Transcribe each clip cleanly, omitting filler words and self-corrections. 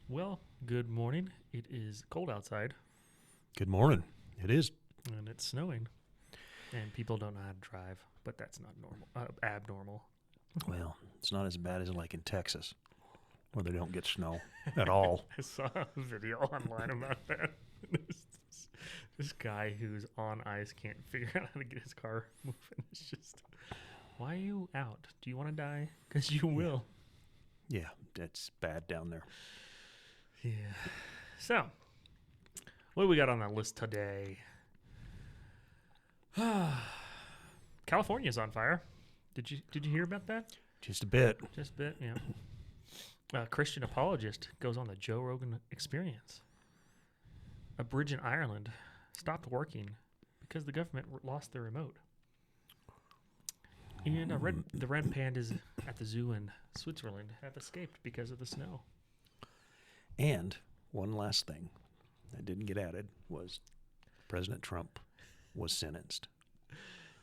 Well, good morning. It is cold outside Good morning. It is. and it's snowing, and people don't know how to drive, but that's not normal, abnormal. Well, it's not as bad as like in Texas, where they don't get snow at all. I saw a video online about that. this guy who's on ice can't figure out how to get his car moving. It's just, why are you out? Do you want to die? Because you will. Yeah, it's bad down there. Yeah. So, what do we got on that list today? California's on fire. Did you hear about that? Just a bit. Just a bit, yeah. Christian Apologist goes on the Joe Rogan Experience. A bridge in Ireland stopped working because the government lost their remote. And the red pandas at the zoo in Switzerland have escaped because of the snow. And one last thing that didn't get added was President Trump was sentenced.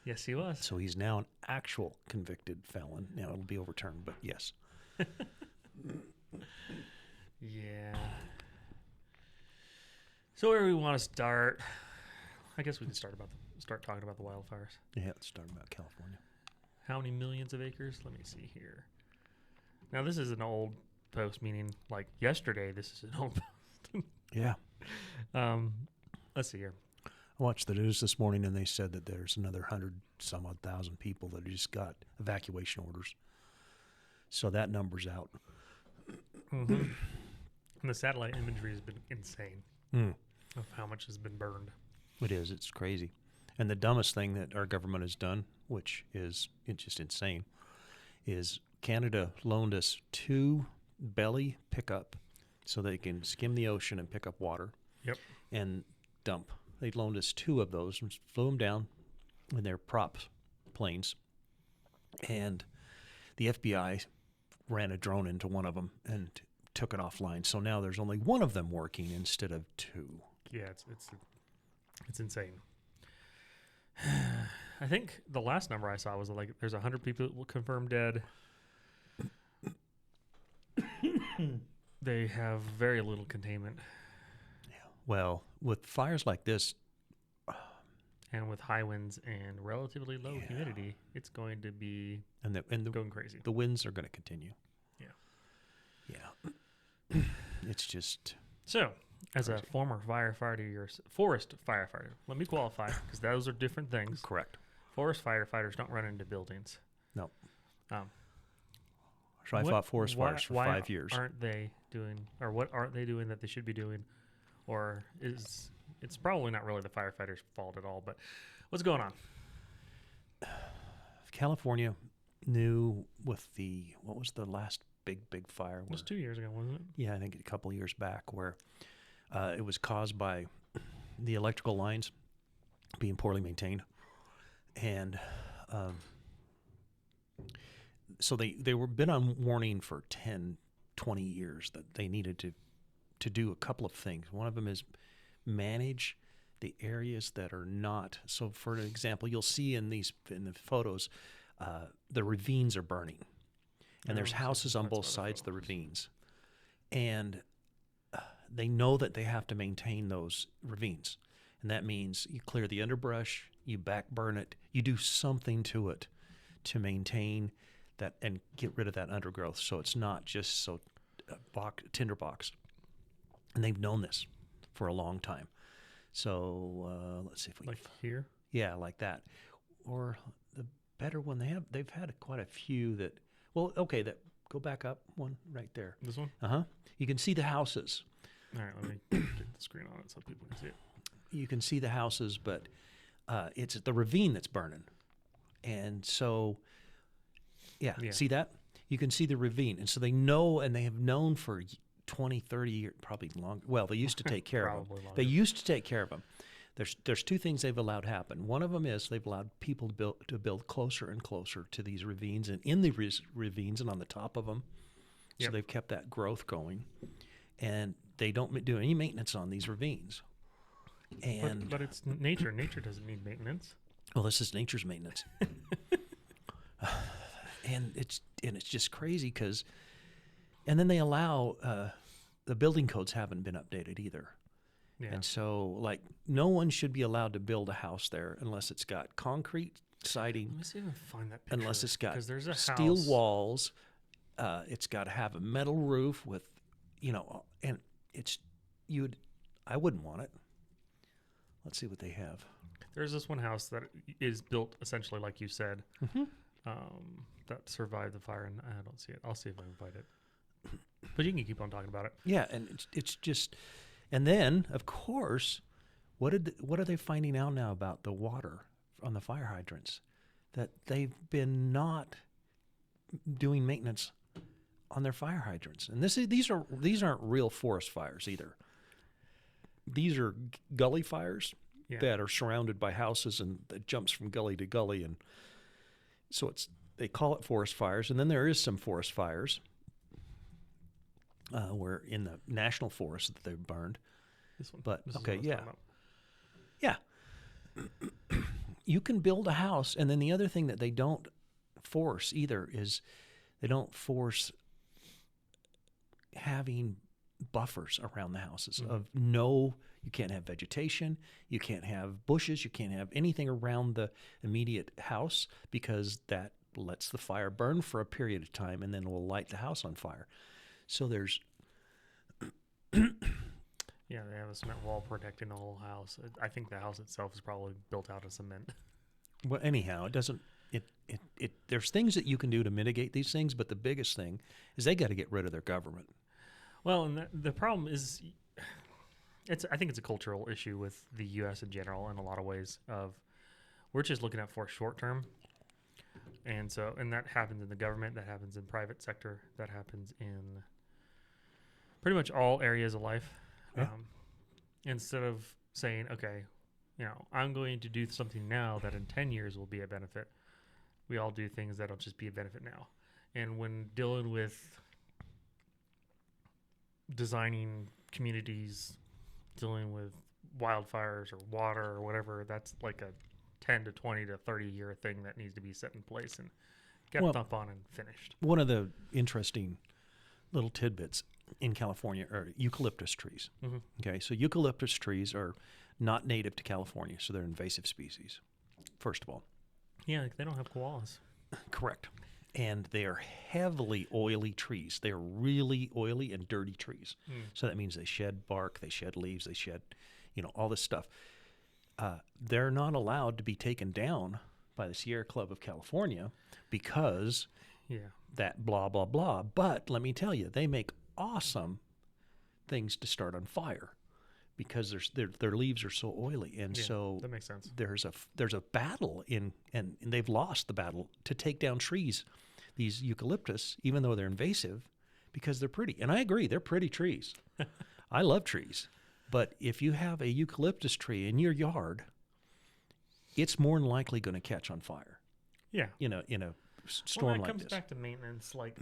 Yes, he was. So he's now an actual convicted felon. Now it'll be overturned, but yes. Yeah. So where do we want to start? I guess we can start talking about the wildfires. Yeah, let's start about California. How many millions of acres? Let me see here. Now this is an old post, meaning like yesterday. This is an old post. Yeah. Let's see here. I watched the news this morning and they said that there's another 100,000 people that just got evacuation orders. So that number's out. Mm-hmm. And the satellite imagery has been insane of how much has been burned. It is. It's crazy. And the dumbest thing that our government has done, which is it's just insane, is Canada loaned us 2 belly pickup so they can skim the ocean and pick up water. Yep. And dump. They loaned us 2 of those and flew them down in their prop planes. And the FBI ran a drone into one of them and took it offline. So now there's only 1 of them working instead of 2. Yeah, it's insane. I think the last number I saw was like there's 100 people confirmed dead. They have very little containment. Yeah. Well, with fires like this, and with high winds and relatively low humidity, it's going to be going crazy. The winds are going to continue. Yeah. Yeah. It's just so. As crazy. a former firefighter, forest firefighter, let me qualify because those are different things. Correct. Forest firefighters don't run into buildings. No. Um, So I fought forest fires for 5 years. Aren't they doing, or what aren't they doing that they should be doing, or it's probably not really the firefighters' fault at all. But what's going on? California knew with what was the last big fire? It was 2 years ago, wasn't it? Yeah, I think a couple of years back where it was caused by the electrical lines being poorly maintained. And so they were been on warning for 10, 20 years that they needed to do a couple of things. One of them is manage the areas that are not. So for example, you'll see in the photos, the ravines are burning. And there's houses on both sides of the ravines. And they know that they have to maintain those ravines. And that means you clear the underbrush, you back burn it, you do something to it to maintain that and get rid of that undergrowth so it's not just so tinderbox. And they've known this for a long time. So let's see if we like here. Yeah, like that. Or the better one they've had quite a few that. Well, okay, go back up one right there. This one? You can see the houses. All right, let me get the screen on it so people can see it. You can see the houses, but it's the ravine that's burning. And so, yeah, see that? You can see the ravine. And so they know, and they have known for 20, 30 years, probably longer. Well, they used to take care of them. Longer. They used to take care of them. There's 2 things they've allowed happen. One of them is they've allowed people to build closer and closer to these ravines and in the ravines and on the top of them. So they've kept that growth going. And they don't do any maintenance on these ravines. And but it's nature. Nature doesn't need maintenance. Well, this is nature's maintenance. And it's just crazy because, and then they allow the building codes haven't been updated either. Yeah. And so, like, no one should be allowed to build a house there unless it's got concrete siding, Let me see if I can find that picture. unless it's got 'cause there's a steel house. walls. It's got to have a metal roof with, and I wouldn't want it. Let's see what they have. There's this one house that is built essentially like you said, Mm-hmm. that survived the fire, and I don't see it. I'll see if I can find it. But you can keep on talking about it. Yeah, and it's just, and then of course, what are they finding out now about the water on the fire hydrants? That they've been not doing maintenance on their fire hydrants, and these aren't real forest fires either. These are gully fires that are surrounded by houses, and that jumps from gully to gully, and so they call it forest fires. And then there is some forest fires where in the national forest that they've burned. This one. But This is okay, what I was yeah, talking yeah. You can build a house, and then the other thing that they don't force either is they don't force having buffers around the houses of you can't have vegetation, you can't have bushes, you can't have anything around the immediate house, because that lets the fire burn for a period of time and then will light the house on fire. So there's Yeah, they have a cement wall protecting the whole house. I think the house itself is probably built out of cement. well, anyhow, it doesn't. It there's things that you can do to mitigate these things, but the biggest thing is they got to get rid of their government. Well, and the problem is, I think it's a cultural issue with the U.S. in general in a lot of ways. Of we're just looking at for short term, and that happens in the government, that happens in private sector, that happens in pretty much all areas of life. Yeah. Instead of saying, okay, I'm going to do something now that in 10 years will be a benefit, we all do things that'll just be a benefit now. And when dealing with designing communities, dealing with wildfires or water or whatever, that's like a 10 to 20 to 30 year thing that needs to be set in place and kept up on and finished. One of the interesting little tidbits in California are eucalyptus trees. Mm-hmm. Okay, so eucalyptus trees are not native to California, so they're invasive species, first of all. Yeah, like they don't have koalas. Correct. And they are heavily oily trees. They are really oily and dirty trees. So that means they shed bark, they shed leaves, they shed, all this stuff. They're not allowed to be taken down by the Sierra Club of California because that blah, blah, blah. But let me tell you, they make awesome things to start on fire because their leaves are so oily. And so that makes sense. There's a battle and they've lost the battle to take down trees, these eucalyptus, even though they're invasive, because they're pretty. And I agree, they're pretty trees. I love trees. But if you have a eucalyptus tree in your yard, it's more than likely going to catch on fire. Yeah. In a storm like this. When it comes back to maintenance, like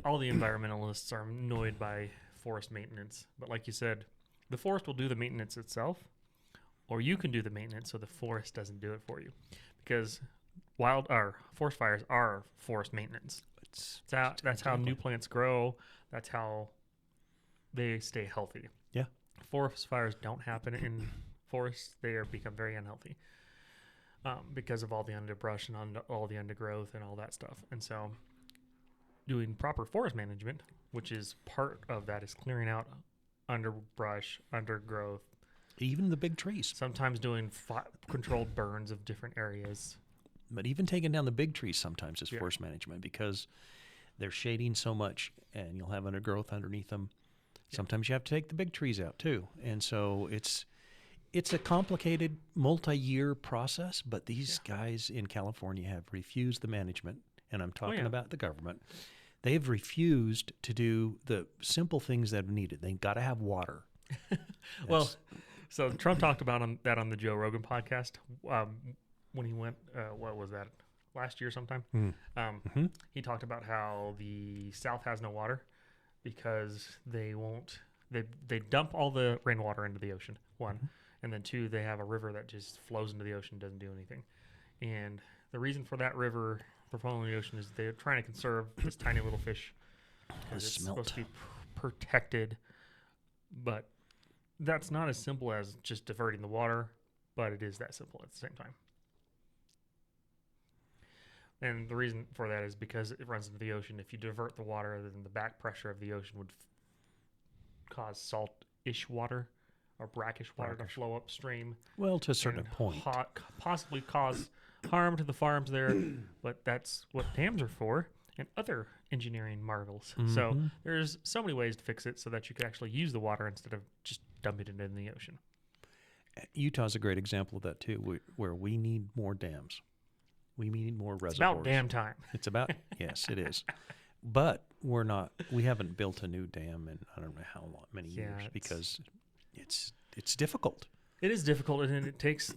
all the environmentalists are annoyed by forest maintenance. But like you said, the forest will do the maintenance itself, or you can do the maintenance so the forest doesn't do it for you. Because forest fires are forest maintenance. That's how new plants grow. That's how they stay healthy. Yeah. Forest fires don't happen in forests. They become very unhealthy because of all the underbrush and all the undergrowth and all that stuff. And so doing proper forest management, which is part of that, is clearing out underbrush, undergrowth. Even the big trees. Sometimes doing controlled burns of different areas. But even taking down the big trees sometimes is forest management because they're shading so much and you'll have undergrowth underneath them. Sometimes you have to take the big trees out too. And so it's a complicated multi-year process, but these guys in California have refused the management, and I'm talking about the government. They've refused to do the simple things that are needed. They've got to have water. Well, so Trump talked about that on the Joe Rogan podcast when he went, what was that, last year sometime? He talked about how the South has no water because they dump all the rainwater into the ocean, one. And then two, they have a river that just flows into the ocean, doesn't do anything. And the reason for that river for flowing in the ocean is they're trying to conserve this tiny little fish because it's supposed to be protected But that's not as simple as just diverting the water, but it is that simple at the same time. And the reason for that is because it runs into the ocean. If you divert the water, then the back pressure of the ocean would cause salt-ish water or brackish water to flow upstream. Well, to a certain point. Possibly cause harm to the farms there, but that's what dams are for and other engineering marvels. So there's so many ways to fix it so that you could actually use the water instead of just dumping it in the ocean. Utah's a great example of that, too, where we need more dams. We need more reservoirs. It's about damn time. It's about, yes, it is. But we haven't built a new dam in I don't know how long, many years, because it's difficult. It is difficult, and it takes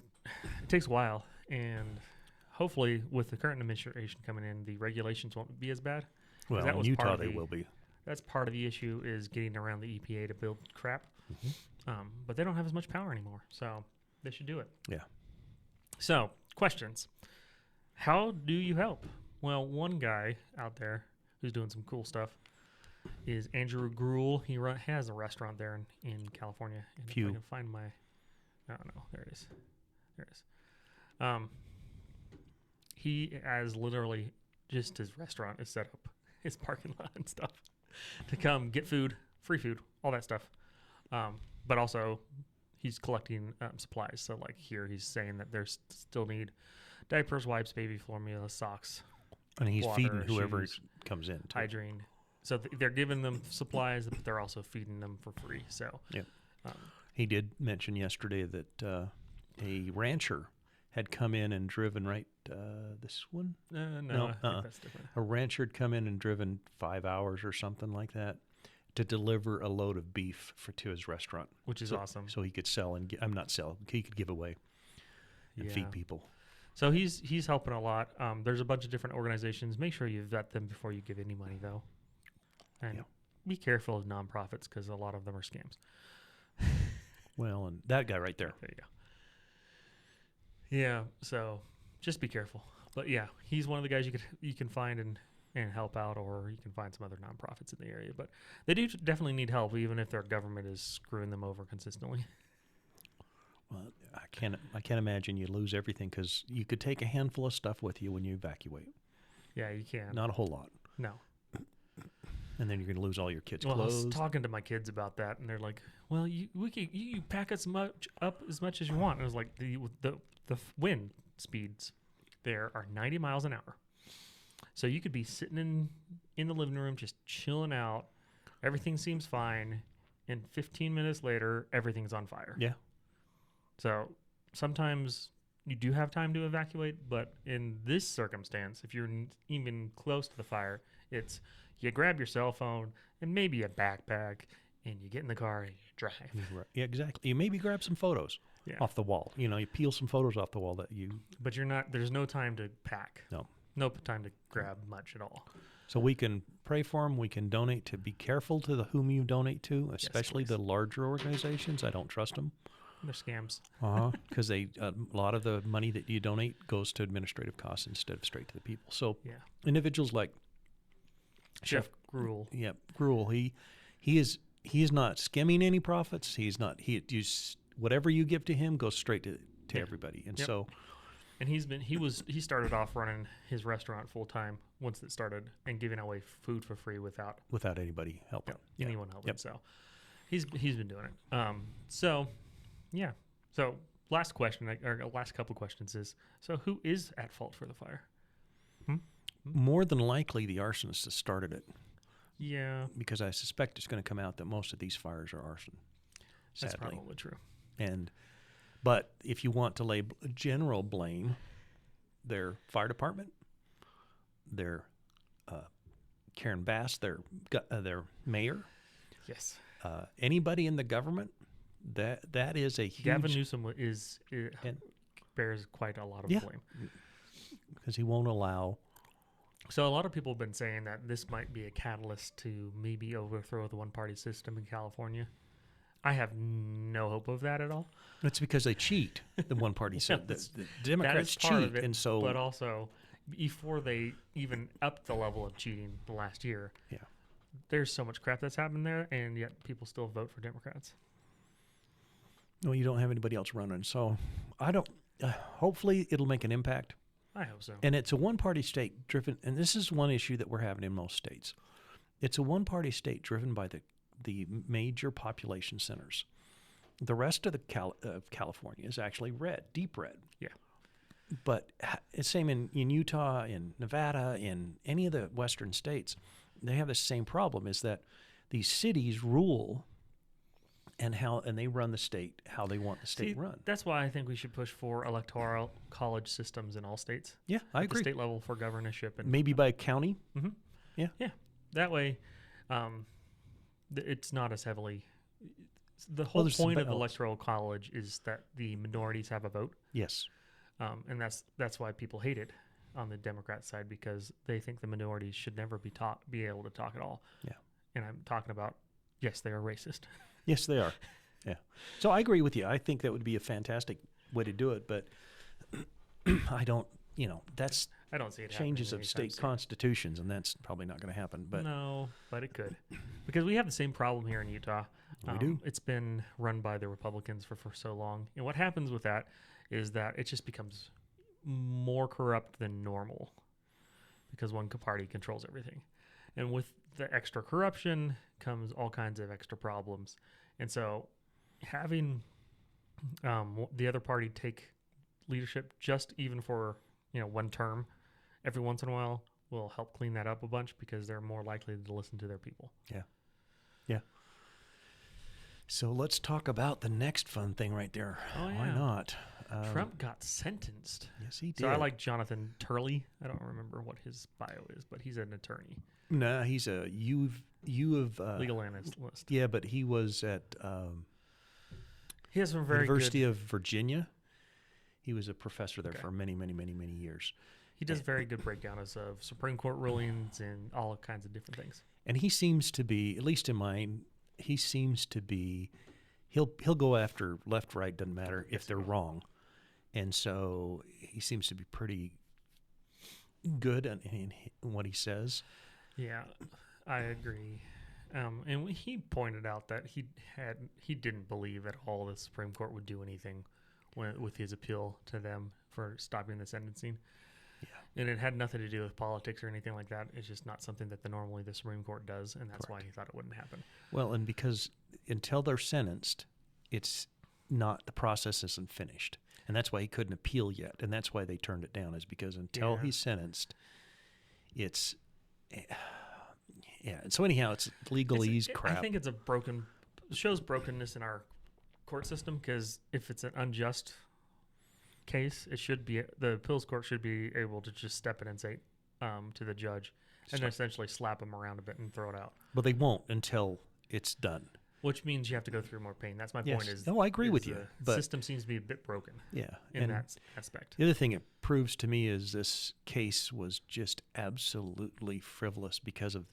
a while. And hopefully, with the current administration coming in, the regulations won't be as bad. Well, in Utah, they will be. That's part of the issue, is getting around the EPA to build crap. But they don't have as much power anymore, so they should do it. Yeah. So, questions. How do you help? Well, one guy out there who's doing some cool stuff is Andrew Gruel. He has a restaurant there in California. And if I can find my... I don't know. There it is. He has literally just his restaurant is set up, his parking lot and stuff, to come get food, free food, all that stuff. But also, he's collecting supplies. So, like here, he's saying that there's still need diapers, wipes, baby formula, socks. And he's water, feeding whoever shoes, comes in. Hygiene. So they're giving them supplies, but they're also feeding them for free. So yeah. He did mention yesterday that a rancher had come in and driven this one? No, I think that's different. A rancher had come in and driven 5 hours or something like that to deliver a load of beef to his restaurant. Which is awesome. So he could sell and he could give away and feed people. So he's helping a lot. There's a bunch of different organizations. Make sure you vet them before you give any money, though. And be careful of nonprofits, because a lot of them are scams. Well, and that guy right there. There you go. Yeah, so just be careful. But yeah, he's one of the guys you can find and help out, or you can find some other nonprofits in the area. But they do definitely need help, even if their government is screwing them over consistently. Well, I can't imagine you lose everything, because you could take a handful of stuff with you when you evacuate. Yeah, you can. Not a whole lot. No. And then you're going to lose all your kids' clothes. clothes. I was talking to my kids about that, and they're like, "Well, you pack up as much as you want." And I was like, the wind speeds there are 90 miles an hour, so you could be sitting in the living room just chilling out. Everything seems fine, and 15 minutes later, everything's on fire. Yeah. So sometimes you do have time to evacuate, but in this circumstance, if you're even close to the fire, it's you grab your cell phone and maybe a backpack, and you get in the car and you drive. Yeah, exactly. You maybe grab some photos off the wall. You peel some photos off the wall that you... But there's no time to pack. No time to grab much at all. So we can pray for them. We can donate to be careful to whom you donate to, especially the larger organizations. I don't trust them. They're scams. Because a lot of the money that you donate goes to administrative costs instead of straight to the people. So individuals like Chef Gruel. Yeah, Gruel. He is not skimming any profits. Whatever you give to him goes straight to everybody. And so, and he started off running his restaurant full time once it started, and giving away food for free without anybody helping. Anyone helping. So he's been doing it. So last question, or last couple questions is, so who is at fault for the fire? More than likely, the arsonist has started it. Yeah. Because I suspect it's going to come out that most of these fires are arson. Sadly. That's probably true. But if you want to lay general blame, their fire department, their Karen Bass, their mayor, yes, anybody in the government, that is a huge... Gavin Newsom bears quite a lot of blame. Because he won't allow... So a lot of people have been saying that this might be a catalyst to maybe overthrow the one-party system in California. I have no hope of that at all. That's because they cheat. The one-party system. The Democrats cheat, and so. But also, before they even upped the level of cheating the last year, there's so much crap that's happened there, and yet people still vote for Democrats. Well, you don't have anybody else running, so I don't. Hopefully, it'll make an impact. I hope so. And it's a one-party state driven, and this is one issue that we're having in most states. It's a one-party state driven by the major population centers. The rest of California is actually red, deep red. Yeah. But it's same in Utah, in Nevada, in any of the western states. They have the same problem, is that these cities rule and they run the state how they want the state run. That's why I think we should push for electoral college systems in all states. Yeah, I at agree. the state level for governorship. And maybe by county. Mm-hmm. Yeah. Yeah. That way, it's not as heavily. The whole point of electoral college is that the minorities have a vote. Yes. And that's why people hate it on the Democrat side, because they think the minorities should never be able to talk at all. Yeah. And I'm talking about, yes, they are racist. Yes, they are. Yeah. So I agree with you. I think that would be a fantastic way to do it, but I don't, I don't see it changes of state constitutions, and that's probably not going to happen. But no, but it could, because we have the same problem here in Utah. We do. It's been run by the Republicans for so long, and what happens with that is that it just becomes more corrupt than normal, because one party controls everything, and with the extra corruption comes all kinds of extra problems, and so having the other party take leadership just even for one term every once in a while will help clean that up a bunch, because they're more likely to listen to their people. Yeah. Yeah. So let's talk about the next fun thing right there. Oh, yeah. Why not? Trump got sentenced. Yes, he did. So I like Jonathan Turley. I don't remember what his bio is, but he's an attorney. No, he's a legal analyst. Yeah, but he was at he has some very University of Virginia. He was a professor there for many, many, many, many years. He does very good breakdowns of Supreme Court rulings and all kinds of different things. And he seems to be, at least in mine, he'll go after left, right, doesn't matter if they're wrong. And so he seems to be pretty good in what he says. Yeah, I agree. And he pointed out that he didn't believe at all the Supreme Court would do anything with his appeal to them for stopping the sentencing. Yeah. And it had nothing to do with politics or anything like that. It's just not something that normally the Supreme Court does, and that's why he thought it wouldn't happen. Well, and because until they're sentenced, it's not, the process isn't finished. And that's why he couldn't appeal yet. And that's why they turned it down, is because until he's sentenced, it's... Yeah. So anyhow, it's legalese crap. I think it's shows brokenness in our court system, because if it's an unjust case, the appeals court should be able to just step in and say to the judge and essentially slap him around a bit and throw it out. But they won't until it's done. Which means you have to go through more pain. That's my point. I agree with you. The system seems to be a bit broken. Yeah, in that aspect. The other thing it proves to me is this case was just absolutely frivolous because of.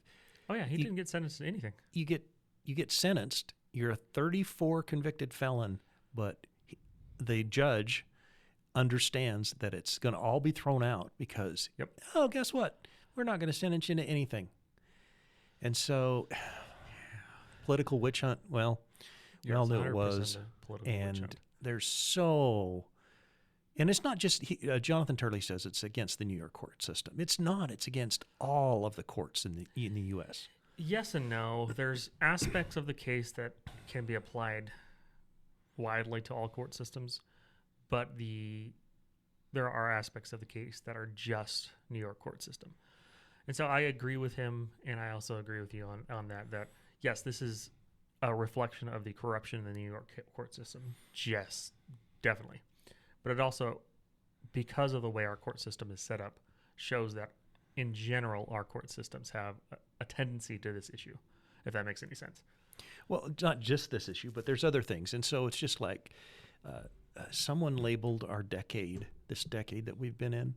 Oh yeah, he didn't get sentenced to anything. You get sentenced. You're a 34 convicted felon, but the judge understands that it's going to all be thrown out because. Yep. Oh, guess what? We're not going to sentence you to anything. And so. Political witch hunt. Well, we all knew it was, and and it's not just Jonathan Turley says it's against the New York court system. It's not. It's against all of the courts in the U.S. Yes and no. There's aspects of the case that can be applied widely to all court systems, but there are aspects of the case that are just New York court system. And so I agree with him, and I also agree with you on that. Yes, this is a reflection of the corruption in the New York court system. Yes, definitely. But it also, because of the way our court system is set up, shows that in general our court systems have a tendency to this issue, if that makes any sense. Well, it's not just this issue, but there's other things. And so it's just like someone labeled this decade that we've been in,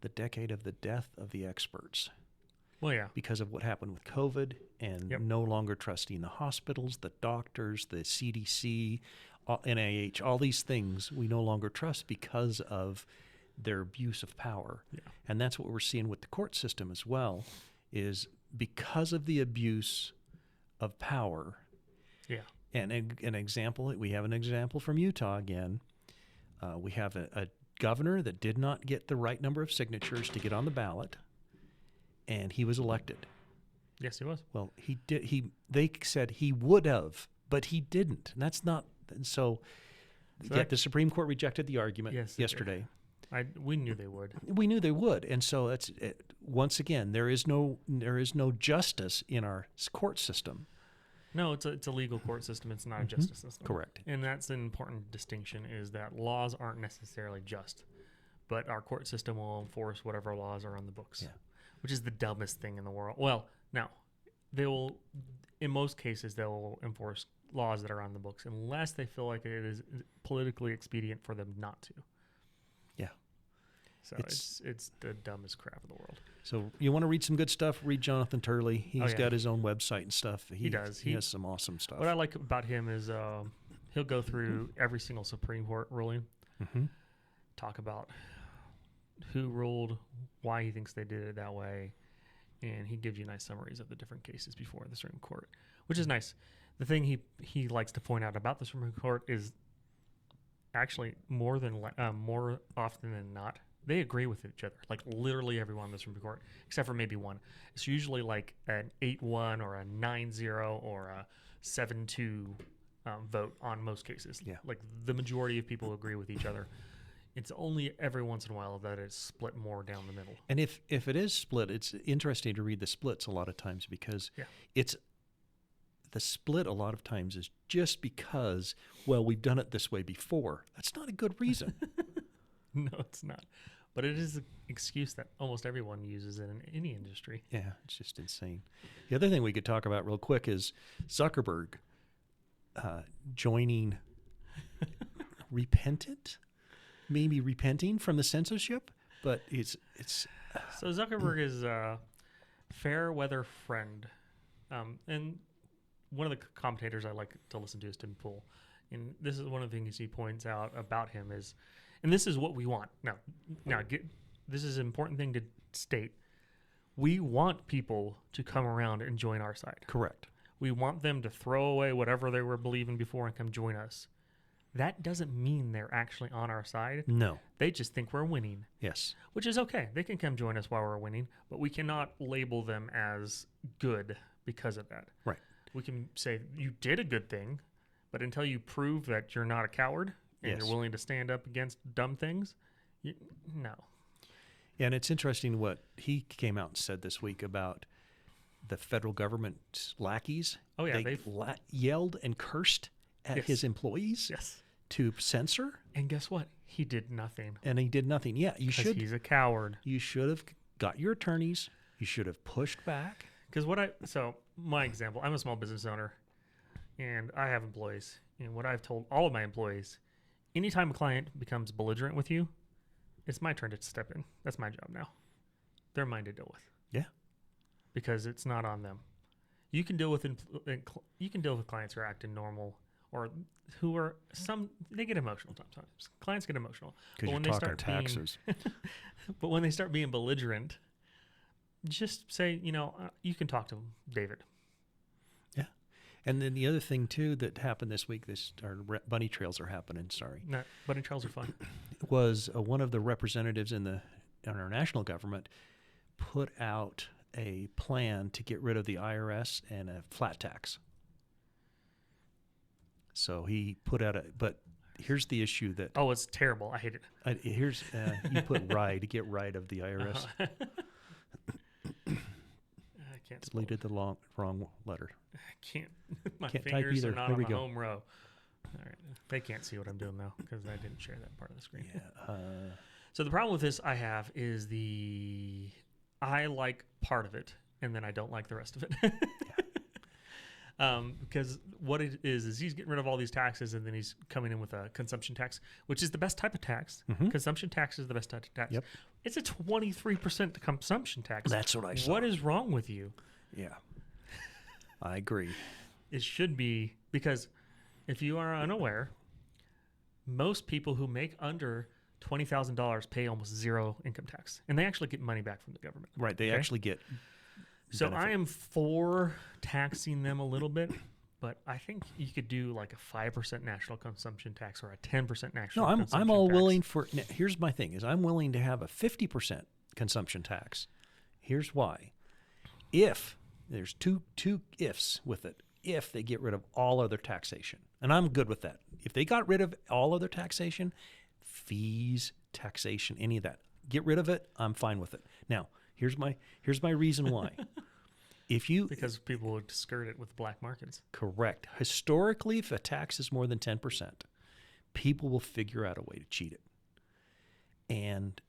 the decade of the death of the experts. Well, yeah. Because of what happened with COVID and no longer trusting the hospitals, the doctors, the CDC, NIH, all these things we no longer trust because of their abuse of power. Yeah. And that's what we're seeing with the court system as well, is because of the abuse of power. Yeah. And an example, we have an example from Utah again. We have a governor that did not get the right number of signatures to get on the ballot, and he was elected. Yes, he was. Well, he did. They said he would have, but he didn't. And that's not. And so yet the Supreme Court rejected the argument yesterday. We knew they would. We knew they would, and so that's once again there is no justice in our court system. No, it's a legal court system. It's not a justice system. Correct. And that's an important distinction, is that laws aren't necessarily just, but our court system will enforce whatever laws are on the books, which is the dumbest thing in the world. Well, now, they will, in most cases, they will enforce laws that are on the books unless they feel like it is politically expedient for them not to. Yeah. So it's the dumbest crap in the world. So you want to read some good stuff? Read Jonathan Turley. He's got his own website and stuff. He does. He has some awesome stuff. What I like about him is he'll go through every single Supreme Court ruling, talk about who ruled, why he thinks they did it that way, and he gives you nice summaries of the different cases before the Supreme Court, which is nice. The thing he likes to point out about the Supreme Court is actually more often than not, they agree with each other. Like literally everyone in the Supreme Court, except for maybe one. It's usually like an 8-1 or a 9-0 or a 7-2 vote on most cases. Yeah. Like the majority of people agree with each other. It's only every once in a while that it's split more down the middle. And if it is split, it's interesting to read the splits a lot of times because it's the split a lot of times is just because, well, we've done it this way before. That's not a good reason. No, it's not. But it is an excuse that almost everyone uses in any industry. Yeah, it's just insane. The other thing we could talk about real quick is Zuckerberg joining maybe repenting from the censorship, but it's So Zuckerberg is a fair weather friend. And one of the commentators I like to listen to is Tim Pool. And this is one of the things he points out about him is, and this is what we want. Now, this is an important thing to state. We want people to come around and join our side. Correct. We want them to throw away whatever they were believing before and come join us. That doesn't mean they're actually on our side. No. They just think we're winning. Yes. Which is okay. They can come join us while we're winning, but we cannot label them as good because of that. Right. We can say, you did a good thing, but until you prove that you're not a coward and you're willing to stand up against dumb things, no. Yeah, and it's interesting what he came out and said this week about the federal government lackeys. Oh, yeah. They yelled and cursed at his employees to censor. And guess what? He did nothing. And he did nothing. Yeah, you should. He's a coward. You should have got your attorneys. You should have pushed back. Because my example, I'm a small business owner and I have employees. And what I've told all of my employees, anytime a client becomes belligerent with you, it's my turn to step in. That's my job now. They're mine to deal with. Yeah. Because it's not on them. You can deal with clients who are acting normal or who are they get emotional sometimes. Clients get emotional. Because you talk our taxes. But when they start being belligerent, just say, you can talk to David. Yeah. And then the other thing, too, that happened this week, our bunny trails are happening, sorry. No, bunny trails are fun. Was one of the representatives in our national government put out a plan to get rid of the IRS and a flat tax. So he put out but here's the issue that... Oh, it's terrible. I hate it. You put to get rid of the IRS. I can't deleted the wrong letter. I can't. My can't fingers type either. are not there on we the go. home row. All right. They can't see what I'm doing though because I didn't share that part of the screen. Yeah. So the problem with this I have is I like part of it and then I don't like the rest of it. Because what it is he's getting rid of all these taxes and then he's coming in with a consumption tax, which is the best type of tax. Mm-hmm. Consumption tax is the best type of tax. Yep. It's a 23% consumption tax. That's what I saw. What is wrong with you? Yeah. I agree. It should be, because if you are unaware, most people who make under $20,000 pay almost zero income tax. And they actually get money back from the government. Right. They actually get So benefit. I am for taxing them a little bit, but I think you could do like a 5% national consumption tax or a 10% national No, consumption I'm all tax. willing for. Now, here's my thing: is I'm willing to have a 50% consumption tax. Here's why: if there's two ifs with it, if they get rid of all other taxation, and I'm good with that. If they got rid of all other taxation, fees, taxation, any of that, get rid of it. I'm fine with it. Now, here's my reason why. If you Because people would skirt it with black markets. correct historically, if a tax is more than 10%, people will figure out a way to cheat it. And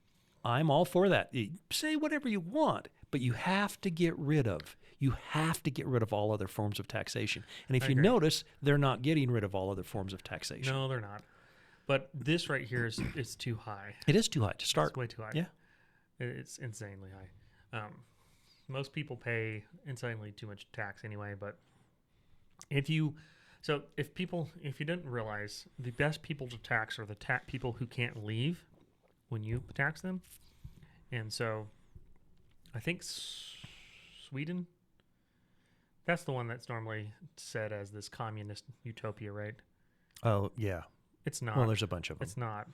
I'm all for that. Say whatever you want, but you have to get rid of all other forms of taxation. And if I you agree. notice, they're not getting rid of all other forms of taxation. No, they're not. But this right here is too high. It is too high to start. It's way too high. Yeah. It's insanely high. Most people pay insanely too much tax anyway, but if you didn't realize, the best people to tax are the people who can't leave when you tax them. And so I think Sweden, that's the one that's normally said as this communist utopia, right? Oh, yeah. It's not. Well, there's a bunch of them. It's not.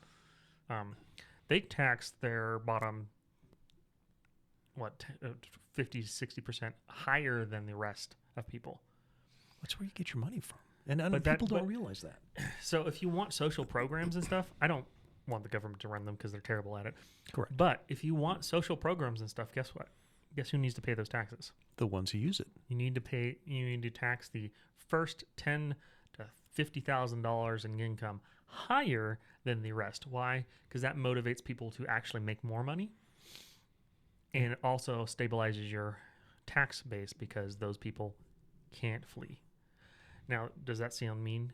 They tax their bottom, 50, 60% higher than the rest of people. That's where you get your money from. And But people don't realize that. So if you want social programs and stuff, I don't want the government to run them because they're terrible at it. Correct. But if you want social programs and stuff, guess what? Guess who needs to pay those taxes? The ones who use it. You need to tax the first $10,000 to $50,000 in income higher than the rest. Why? Because that motivates people to actually make more money, and it also stabilizes your tax base because those people can't flee. Now, does that sound mean?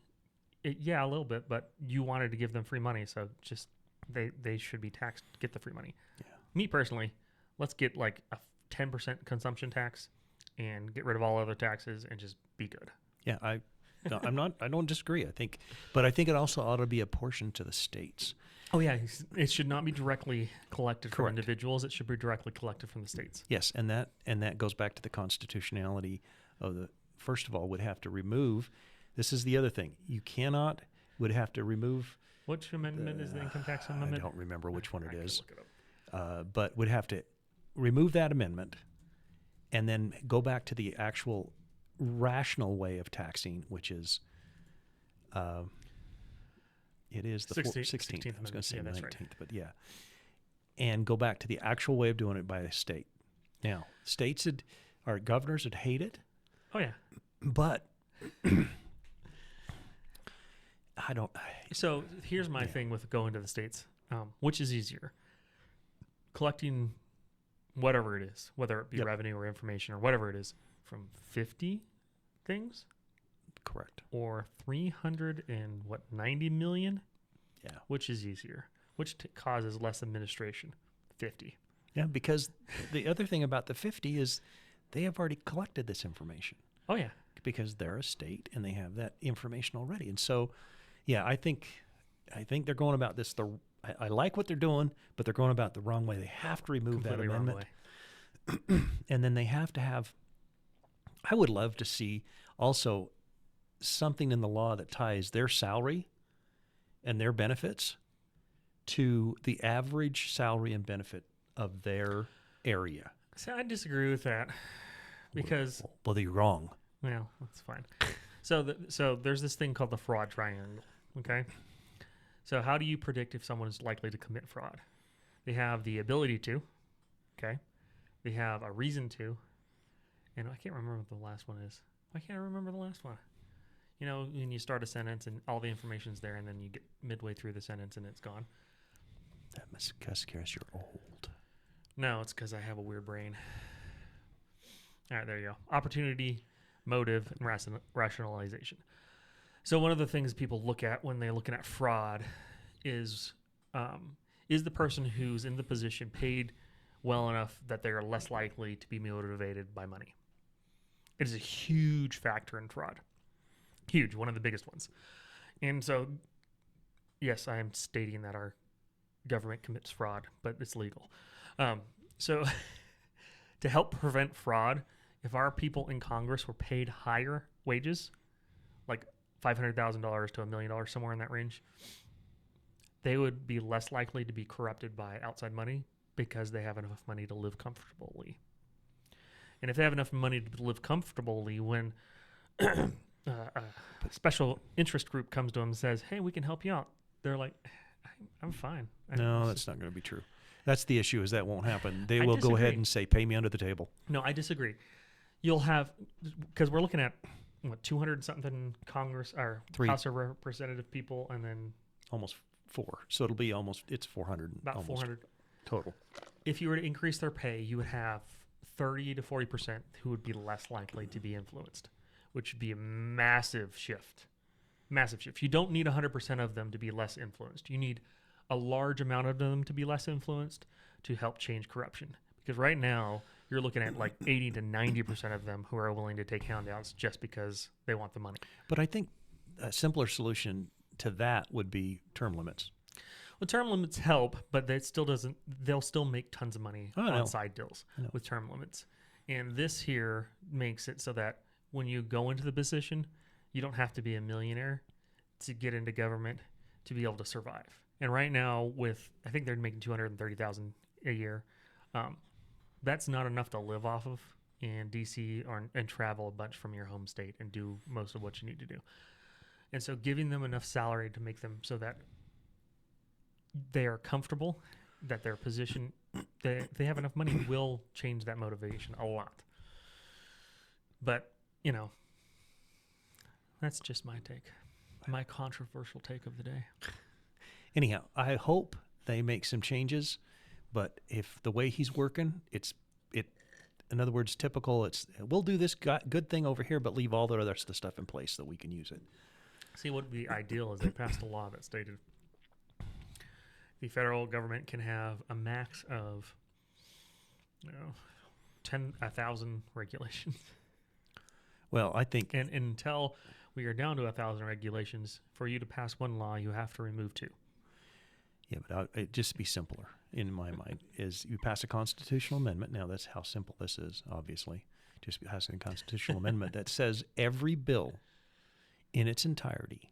Yeah, a little bit, but you wanted to give them free money, so just they should be taxed, get the free money. Yeah. Me personally, let's get like a 10% consumption tax and get rid of all other taxes and just be good. Yeah, I don't disagree. I think it also ought to be apportioned to the states. Oh yeah, it should not be directly collected from Correct. individuals. It should be directly collected from the states. Yes, and that goes back to the constitutionality of the. First of all, would have to remove. This is the other thing. Would have to remove. Which amendment is the income tax amendment? I don't remember which one it can is, look it up. but would have to remove that amendment, and then go back to the actual rational way of taxing, which is. It is the 16th. I was going to say Yeah, that's 19th, right. but yeah. And go back to the actual way of doing it by a state. Now, our governors would hate it, Oh yeah. but I don't. So here's my thing with going to the states. Which is easier? Collecting whatever it is, whether it be Yep. revenue or information or whatever it is, from 50 things Correct. or 390 million? Yeah. Which is easier? Which causes less administration? 50. Yeah, because the other thing about the 50 is they have already collected this information Oh yeah. because they're a state and they have that information already. And so, yeah, I think they're going about this. I like what they're doing, but they're going about it the wrong way. They have to remove that Completely wrong amendment. way. And then they have to have. I would love to see also something in the law that ties their salary and their benefits to the average salary and benefit of their area. So I disagree with that because Well, they're wrong. well, that's fine. So there's this thing called the fraud triangle. Okay. So how do you predict if someone is likely to commit fraud? They have the ability to. Okay. They have a reason to. And I can't remember what the last one is. Why can't I remember the last one? You know, when you start a sentence and all the information's there, and then you get midway through the sentence and it's gone. That must because you're old. No, it's because I have a weird brain. All right, there you go. Opportunity, motive, and rationalization. So one of the things people look at when they're looking at fraud is the person who's in the position paid well enough that they're less likely to be motivated by money. It is a huge factor in fraud. Huge, one of the biggest ones. And so, yes, I am stating that our government commits fraud, but it's legal. So to help prevent fraud, if our people in Congress were paid higher wages, like $500,000 to $1 million, somewhere in that range, they would be less likely to be corrupted by outside money because they have enough money to live comfortably. And if they have enough money to live comfortably, when a special interest group comes to them and says, hey, we can help you out, they're like, I'm fine. No, that's not going to be true. That's the issue, is that won't happen. They I will go ahead disagree. and say, pay me under the table. No, I disagree. You'll have, because we're looking at, 200-something Congress or 3. House of Representative people, and then Almost 4. So it'll be it's 400. about almost 400. total. If you were to increase their pay, you would have 30 to 40% who would be less likely to be influenced, which would be a massive shift. Massive shift. You don't need 100% of them to be less influenced. You need a large amount of them to be less influenced to help change corruption. Because right now, you're looking at like 80 to 90% of them who are willing to take handouts just because they want the money. But I think a simpler solution to that would be term limits. Well, term limits help, but that still doesn't. They'll still make tons of money on side deals with term limits. And this here makes it so that when you go into the position, you don't have to be a millionaire to get into government to be able to survive. And right now, I think they're making $230,000 a year. That's not enough to live off of in DC and travel a bunch from your home state and do most of what you need to do. And so giving them enough salary to make them so that they are comfortable, that their position, they have enough money will change that motivation a lot. But, that's just my take, my controversial take of the day. Anyhow, I hope they make some changes, but if the way he's working, in other words, typical, we'll do this good thing over here, but leave all the other stuff in place so we can use it. See, what would be ideal is they passed a law that stated the federal government can have a max of 1,000 regulations. Well, I think... And until we are down to 1,000 regulations, for you to pass one law, you have to remove 2. Yeah, but it'd just be simpler, in my mind, is you pass a constitutional amendment. Now, that's how simple this is, obviously. Just passing a constitutional amendment that says every bill in its entirety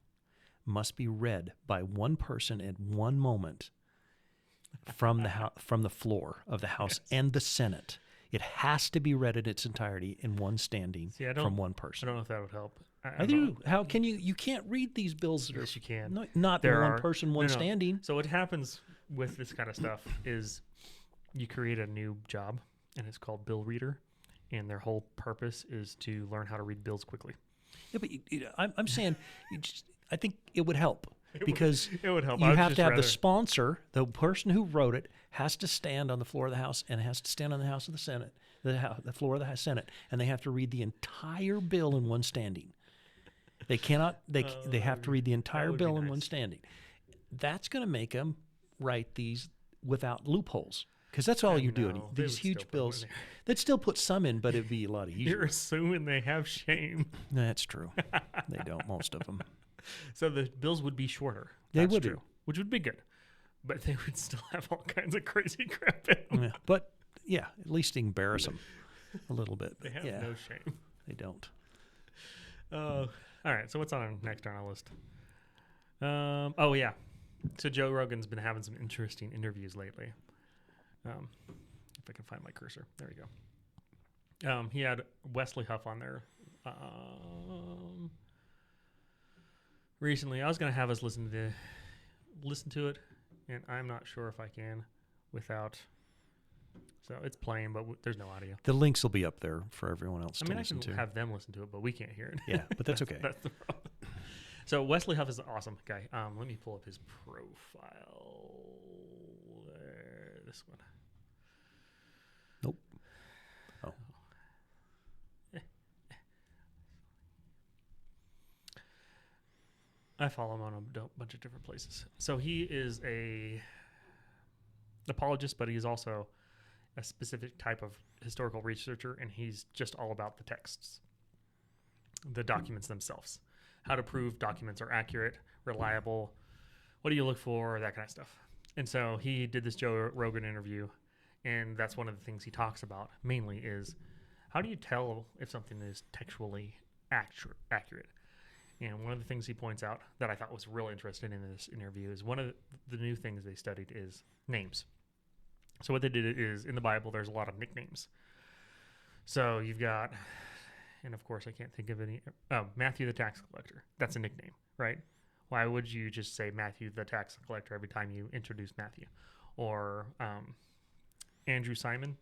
must be read by one person at one moment from the floor of the House and the Senate. It has to be read in its entirety in one standing from one person. I don't know if that would help. I do. How can you? You can't read these bills. Yes, you can. Not one person, one standing. So what happens with this kind of stuff is you create a new job, and it's called bill reader, and their whole purpose is to learn how to read bills quickly. Yeah, but I'm saying, I think it would help because it would help. You have to have the sponsor, the person who wrote it, has to stand on the floor of the House and has to stand on the House of the Senate, the floor of the Senate, and they have to read the entire bill in one standing. They cannot. They have to read the entire bill in one standing. That's going to make them write these without loopholes, because that's all you're doing. These huge bills, they'd still put some in, but it'd be a lot easier. You're assuming they have shame. That's true. They don't, most of them. So the bills would be shorter. They would, which would be good, but they would still have all kinds of crazy crap in them. Yeah, but at least embarrass them a little bit. They have no shame. They don't. All right, so what's next on our list? So Joe Rogan's been having some interesting interviews lately. If I can find my cursor. There we go. He had Wesley Huff on there recently. I was going to have us listen to it, and I'm not sure if I can without... So it's playing, but there's no audio. The links will be up there for everyone else to listen to. I can have them listen to it, but we can't hear it. Yeah, but that's okay. That's the problem. So Wesley Huff is an awesome guy. Let me pull up his profile. This one. Nope. Oh. I follow him on a bunch of different places. So he is an apologist, but he's also a specific type of historical researcher, and he's just all about the texts, the documents themselves, how to prove documents are accurate, reliable, what do you look for, that kind of stuff. And so he did this Joe Rogan interview, and that's one of the things he talks about mainly is how do you tell if something is textually accurate? And one of the things he points out that I thought was really interesting in this interview is one of the new things they studied is names. So what they did is in the Bible, there's a lot of nicknames. So you've got, and of course I can't think of any, Matthew the tax collector. That's a nickname, right? Why would you just say Matthew the tax collector every time you introduce Matthew? Or Andrew Simon,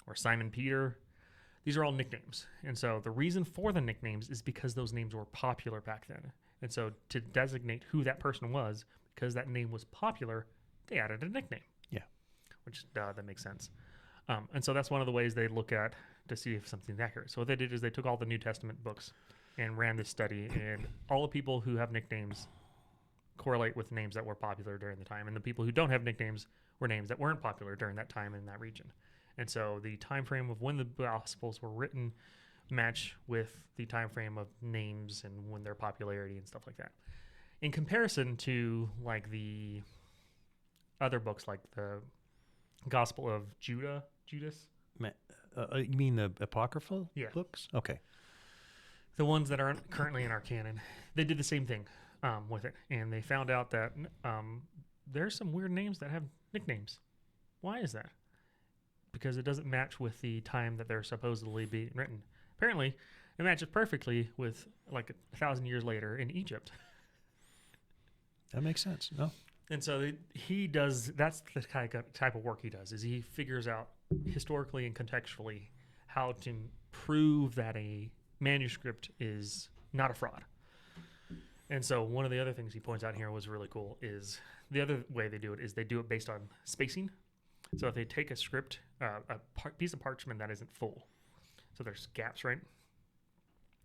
or Simon Peter. These are all nicknames. And so the reason for the nicknames is because those names were popular back then. And so to designate who that person was, because that name was popular, they added a nickname. Yeah. Which, that makes sense. And so that's one of the ways they look at to see if something's accurate. So what they did is they took all the New Testament books and ran this study, and all the people who have nicknames correlate with names that were popular during the time. And the people who don't have nicknames were names that weren't popular during that time in that region. And so the time frame of when the Gospels were written match with the time frame of names and when their popularity and stuff like that. In comparison to like the other books, like the Gospel of Judas. You mean the apocryphal books? Okay. The ones that are currently in our canon, they did the same thing with it, and they found out that there's some weird names that have nicknames. Why is that? Because it doesn't match with the time that they're supposedly being written. Apparently, it matches perfectly with like 1,000 years later in Egypt. That makes sense. No. And so he does, that's the type of work he does, is he figures out historically and contextually how to prove that a manuscript is not a fraud. And so one of the other things he points out here was really cool is the other way they do it is they do it based on spacing. So if they take a script, piece of parchment that isn't full, so there's gaps, right?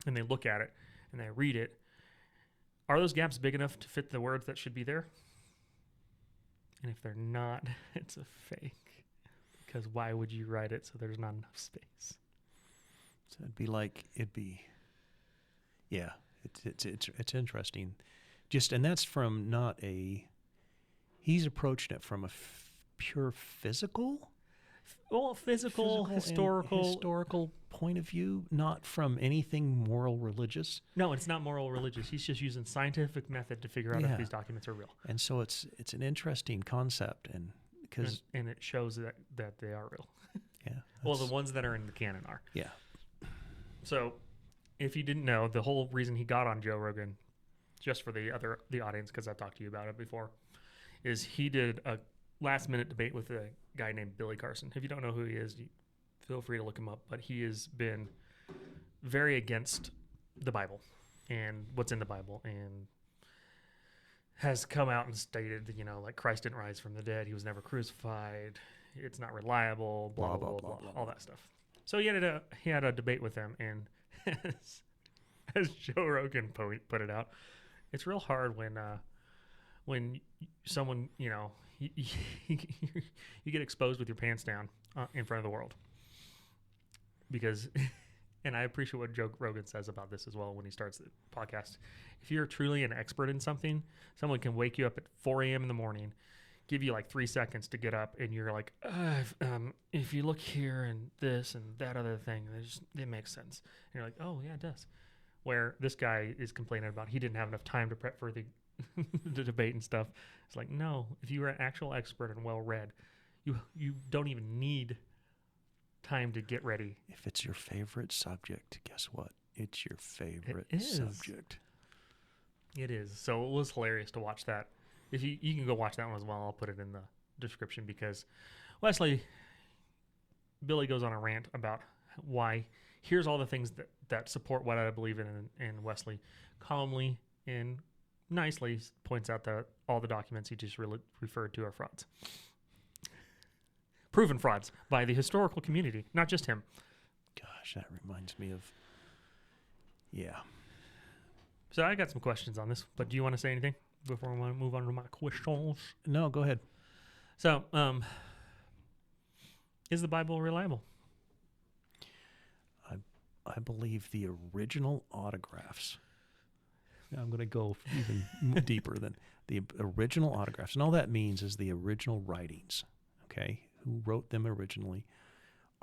And they look at it and they read it. Are those gaps big enough to fit the words that should be there? And if they're not, it's a fake. Because why would you write it so there's not enough space? So it's interesting. And that's from not a, he's approached it from a pure physical historical point of view, not from anything moral religious. No, it's not moral religious. He's just using scientific method to figure out if these documents are real. And so it's an interesting concept, and it shows that they are real. Yeah. Well, the ones that are in the canon are. Yeah. So, if you didn't know, the whole reason he got on Joe Rogan, just for the audience, because I've talked to you about it before, is he did a last-minute debate with a guy named Billy Carson. If you don't know who he is, feel free to look him up. But he has been very against the Bible and what's in the Bible, and has come out and stated, like Christ didn't rise from the dead. He was never crucified. It's not reliable, blah, blah, blah, all that stuff. So he had a debate with them, and as Joe Rogan put it out, it's real hard when someone, you get exposed with your pants down in front of the world. Because, and I appreciate what Joe Rogan says about this as well when he starts the podcast. If you're truly an expert in something, someone can wake you up at 4 a.m. in the morning, give you like 3 seconds to get up, and you're like, if you look here and this and that other thing, it makes sense. And you're like, oh, yeah, it does. Where this guy is complaining about he didn't have enough time to prep for the debate and stuff. It's like, no, if you are an actual expert and well-read, you don't even need time to get ready. If it's your favorite subject, guess what? It's your favorite subject. It is. So it was hilarious to watch that. If you can go watch that one as well. I'll put it in the description, because Billy goes on a rant about why. Here's all the things that support what I believe in, and Wesley calmly and nicely points out that all the documents he just referred to are frauds. Proven frauds by the historical community, not just him. Gosh, that reminds me of, yeah. So I got some questions on this, but do you want to say anything before we move on to my questions? No, go ahead. So, is the Bible reliable? I believe the original autographs. I'm going to go even deeper than the original autographs. And all that means is the original writings, okay, who wrote them originally,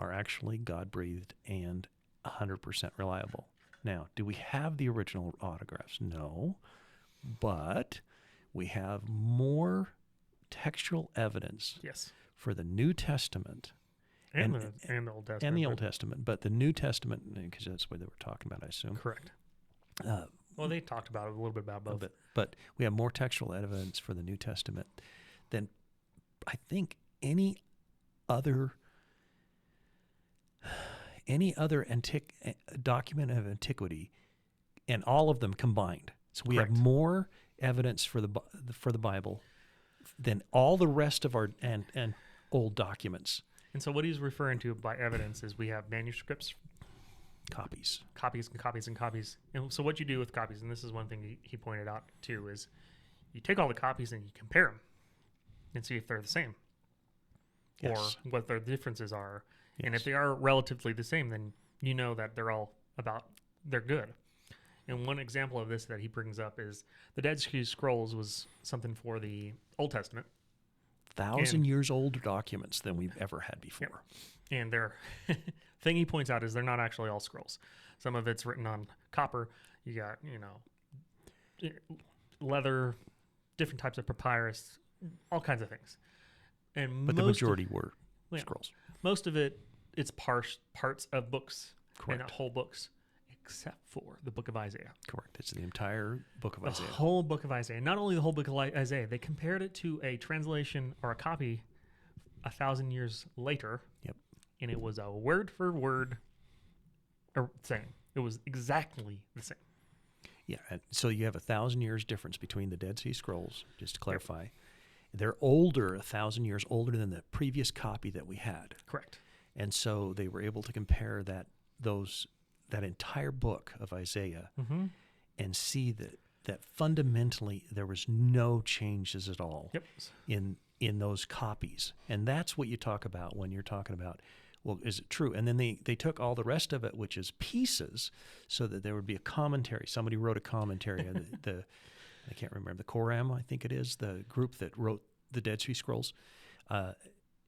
are actually God-breathed and 100% reliable. Now, do we have the original autographs? No, but we have more textual evidence Yes. for the New Testament And the Old Testament. and the Old Testament, but the New Testament, because that's what they were talking about, I assume. Correct. Well, they talked about it a little bit about both. But we have more textual evidence for the New Testament than I think any other document of antiquity, and all of them combined. So we have more evidence for the Bible than all the rest of our and old documents. And so what he's referring to by evidence is we have manuscripts, copies. And so what you do with copies, and this is one thing he pointed out too, is you take all the copies and you compare them and see if they're the same, or what their differences are. Yes. And if they are relatively the same, then you know that they're good. And one example of this that he brings up is the Dead Sea Scrolls was something for the Old Testament. 1,000 years older documents than we've ever had before. Yeah. And their thing he points out is they're not actually all scrolls. Some of it's written on copper. You got, leather, different types of papyrus, all kinds of things. But the majority were scrolls. Most of it's parts of books. Correct. And not whole books, except for the book of Isaiah. Correct. It's the entire book of Isaiah. The whole book of Isaiah. Not only the whole book of Isaiah, they compared it to a translation or a copy 1,000 years later. Yep. And it was a word for word thing. It was exactly the same. Yeah. And so you have 1,000 years difference between the Dead Sea Scrolls, just to clarify. Yep. They're older, 1,000 years older than the previous copy that we had. Correct. And so they were able to compare that entire book of Isaiah and see that fundamentally there was no changes at all in those copies. And that's what you talk about when you're talking about, well, is it true? And then they took all the rest of it, which is pieces, so that there would be a commentary. Somebody wrote a commentary. I can't remember, the Quorum, I think it is, the group that wrote the Dead Sea Scrolls.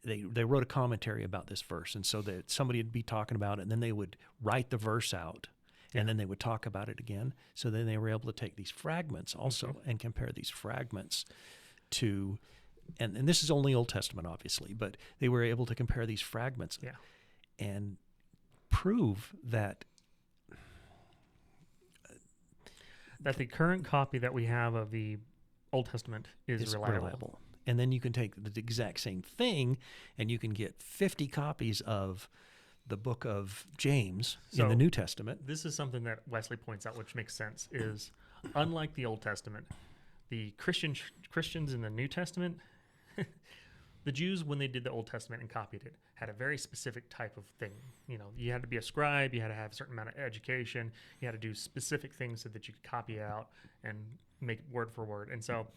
They wrote a commentary about this verse, and so that somebody would be talking about it, and then they would write the verse out, and then they would talk about it again. So then they were able to take these fragments also and compare these fragments to, and this is only Old Testament, obviously, but they were able to compare these fragments and prove that the current copy that we have of the Old Testament is reliable. And then you can take the exact same thing and you can get 50 copies of the book of James in the New Testament. This is something that Wesley points out, which makes sense, is unlike the Old Testament, the Christians in the New Testament, the Jews, when they did the Old Testament and copied it, had a very specific type of thing. You had to be a scribe, you had to have a certain amount of education, you had to do specific things so that you could copy it out and make it word for word. And so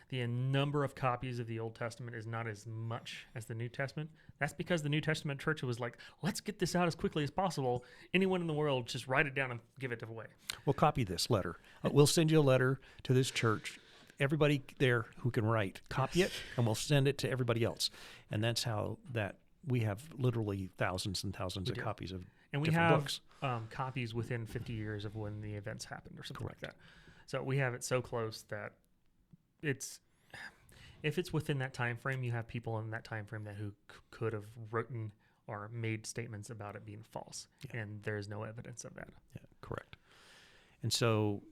the number of copies of the Old Testament is not as much as the New Testament. That's because the New Testament church was like, let's get this out as quickly as possible. Anyone in the world, just write it down and give it away. We'll copy this letter. We'll send you a letter to this church. Everybody there who can write, copy it, and we'll send it to everybody else. And that's how that we have literally thousands and thousands of copies of different books. And we have copies within 50 years of when the events happened or something like that. So we have it so close that if it's within that time frame, you have people in that time frame who could have written or made statements about it being false, and there's no evidence of that. Yeah, correct. And so,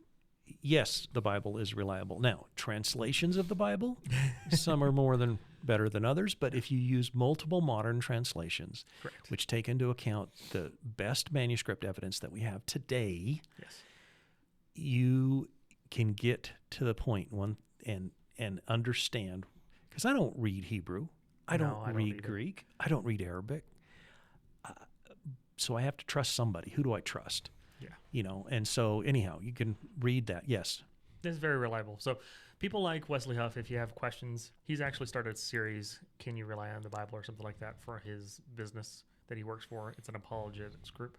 yes, the Bible is reliable. Now, translations of the Bible, some are better than others, but if you use multiple modern translations, which take into account the best manuscript evidence that we have today, you can get to the point and understand, because I don't read Hebrew, I don't read Greek, I don't read Arabic, so I have to trust somebody. Who do I trust? And so anyhow, you can read that. Yes, it's very reliable. So people like Wesley Huff, if you have questions, he's actually started a series, Can You Rely on the Bible, or something like that, for his business that he works for. It's an apologist group,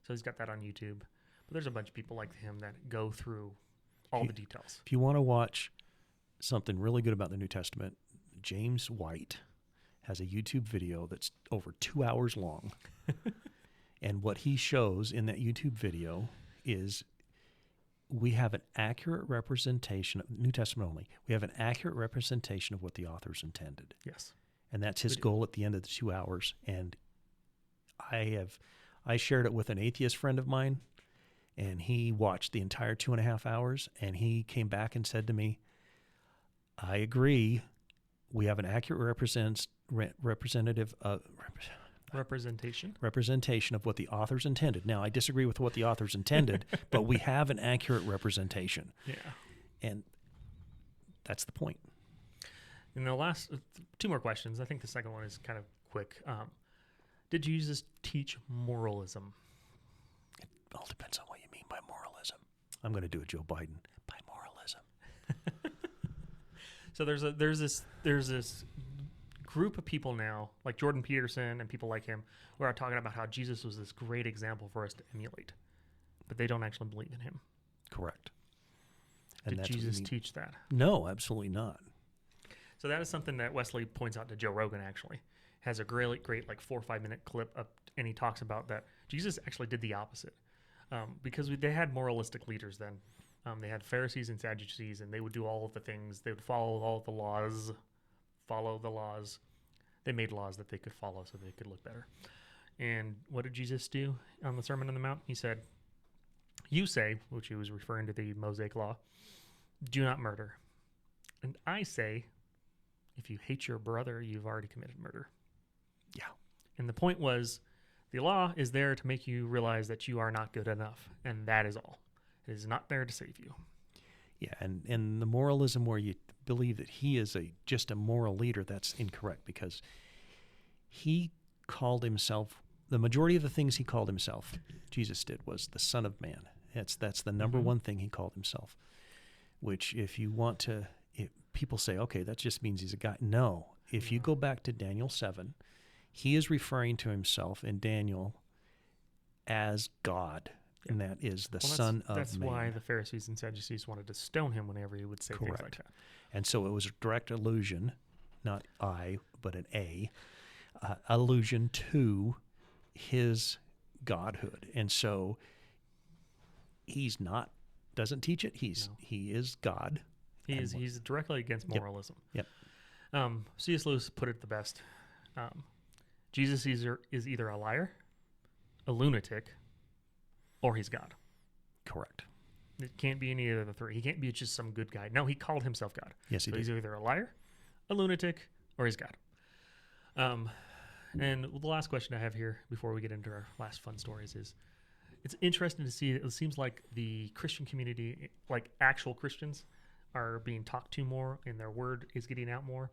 so he's got that on YouTube. But there's a bunch of people like him that go through all the details. If you want to watch something really good about the New Testament, James White has a YouTube video that's over 2 hours long And what he shows in that YouTube video is we have an accurate representation of New Testament only. We have an accurate representation of what the authors intended. Yes. And that's his goal at the end of the 2 hours. And I shared it with an atheist friend of mine, and he watched the entire 2.5 hours, and he came back and said to me, I agree. We have an accurate representation of what the authors intended. Now, I disagree with what the authors intended, but we have an accurate representation. Yeah. And that's the point. And the last 2 more questions. I think the second one is kind of quick. Did Jesus teach moralism? It all depends on what you mean by moralism. I'm going to do a Joe Biden by moralism. So there's this group of people now, like Jordan Peterson and people like him, who are talking about how Jesus was this great example for us to emulate, but they don't actually believe in him. Correct. Did Jesus teach that? No, absolutely not. So that is something that Wesley points out to Joe Rogan, actually. Has a great like 4 or 5 minute clip up, and he talks about that Jesus actually did the opposite, because they had moralistic leaders then. They had Pharisees and Sadducees, and they would do all of the things. They would follow all of the laws, They made laws that they could follow so they could look better. And what did Jesus do on the Sermon on the Mount? He said, you say, which he was referring to the Mosaic law, do not murder. And I say, if you hate your brother, you've already committed murder. Yeah. And the point was, the law is there to make you realize that you are not good enough, and that is all. It is not there to save you. Yeah, and the moralism where you believe that he is just a moral leader, that's incorrect, because he called himself, the majority of the things he called himself, Jesus did, was the Son of Man. That's the number one thing he called himself, which if you want to, people say, okay, that just means he's a God. No. If you go back to Daniel 7, he is referring to himself in Daniel as God, and that is the Son of Man. That's why the Pharisees and Sadducees wanted to stone him whenever he would say things like that. And so it was a direct allusion, not I, but an A, allusion to his godhood. And so he's doesn't teach it. He is God. He's directly against moralism. Yep. C.S. Lewis put it the best. Jesus is either a liar, a lunatic, or he's God. Correct. It can't be any of the three. He can't be just some good guy. No, he called himself God. Yes, he did. He's either a liar, a lunatic, or he's God. And the last question I have here before we get into our last fun stories is, it's interesting to see, it seems like the Christian community, like actual Christians, are being talked to more, and their word is getting out more.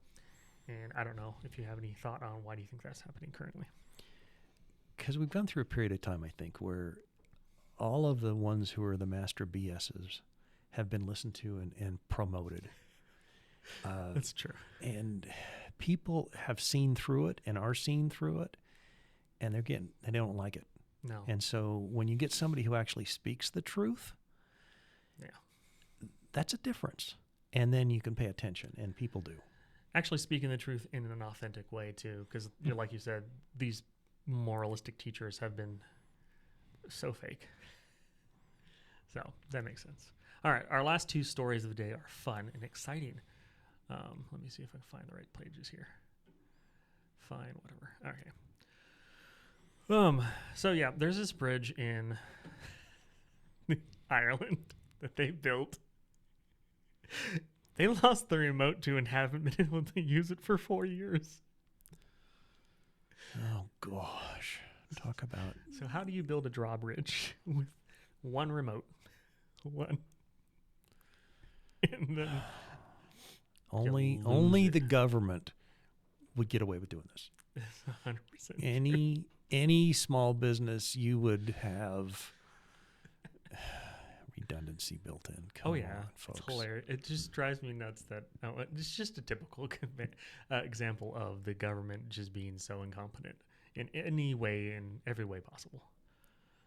And I don't know if you have any thought on why do you think that's happening currently? Because we've gone through a period of time, I think, where all of the ones who are the master BSs have been listened to and promoted. That's true. And people have seen through it and are seeing through it, and they don't like it. No. And so when you get somebody who actually speaks the truth, that's a difference. And then you can pay attention, and people do. Actually speaking the truth in an authentic way, too, because like you said, these moralistic teachers have been so fake. So that makes sense. All right, our last 2 stories of the day are fun and exciting. Let me see if I can find the right pages here. Fine, whatever. Okay. So yeah, there's this bridge in Ireland that they built. They lost the remote to and haven't been able to use it for 4 years. Oh gosh, talk about. So how do you build a drawbridge with one remote? One. And then only the government would get away with doing this. 100%. Any small business, you would have redundancy built in. Come on, folks. It's hilarious. It just drives me nuts that it's just a typical example of the government just being so incompetent in any way, in every way possible.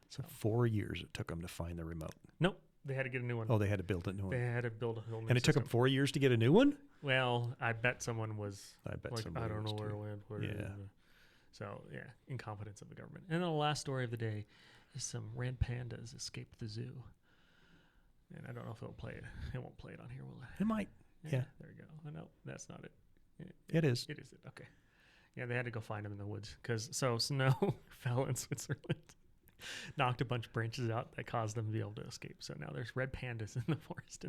So 4 years it took them to find the remote. Nope. They had to get a new one. Oh, they had to build a new one. They had to build a whole new And it took them 4 years to get a new one? Well, I bet someone was. I bet like, somebody I don't know was where too. it went. Yeah. So yeah, incompetence of the government. And then the last story of the day is some red pandas escaped the zoo. And I don't know if it'll play it. It won't play it on here, will it? It might. Yeah. There you go. Oh, no, that's not it. It is. It is it. Okay. Yeah, they had to go find them in the woods because snow fell in Switzerland, knocked a bunch of branches out that caused them to be able to escape. So now there's red pandas in the forest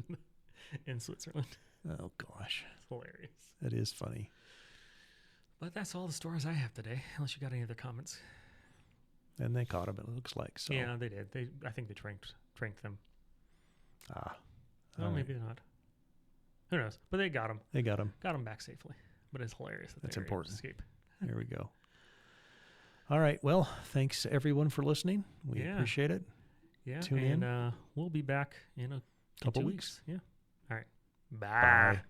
in Switzerland. Oh gosh, It's hilarious. that is funny. But that's all the stories I have today. Unless you got any other comments. And they caught him. It looks like so. Yeah, they did. I think they tranked them. Ah. Well, all right. maybe not. Who knows? But they got him. They got him. Got him back safely. But it's hilarious that That's they were able to important. escape. There we go. All right. Well, thanks everyone for listening. We Yeah. appreciate it. Yeah. Tune in. We'll be back in a Couple 2 weeks. Yeah. All right. Bye.